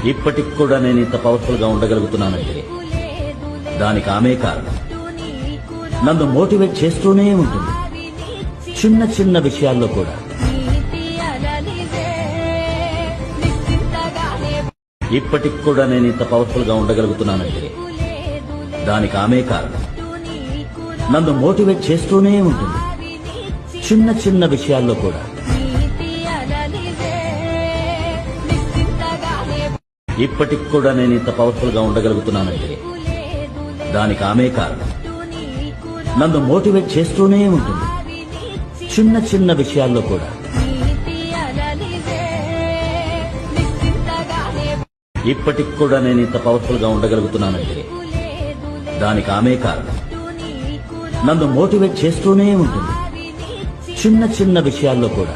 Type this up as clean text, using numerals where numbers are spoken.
ఇప్పటికి కూడా నేను ఇంత పవర్ఫుల్ గా ఉండగలుగుతున్నానంటే దానికి ఆమె కారణం. నన్ను మోటివేట్ చేస్తూనే ఉంటుంది, చిన్న చిన్న విషయాల్లో కూడా. ఇప్పటికి కూడా నేను ఇంత పవర్ఫుల్ గా ఉండగలుగుతున్నానంటే దానికి ఆమె కారణం. నన్ను మోటివేట్ చేస్తూనే ఉంటుంది, చిన్న చిన్న విషయాల్లో కూడా. ఇప్పటికి కూడా నేను ఇంత పవర్ఫుల్ గా ఉండగలుగుతున్నానంటే దానికి ఆమె కారణం. నన్ను మోటివేట్ చేస్తూనే ఉంటుంది, చిన్న చిన్న విషయాల్లో కూడా. ఇప్పటికి కూడా నేను ఇంత పవర్ఫుల్ గా ఉండగలుగుతున్నానంటే దానికి ఆమె కారణం. నన్ను మోటివేట్ చేస్తూనే ఉంటుంది, చిన్న చిన్న విషయాల్లో కూడా.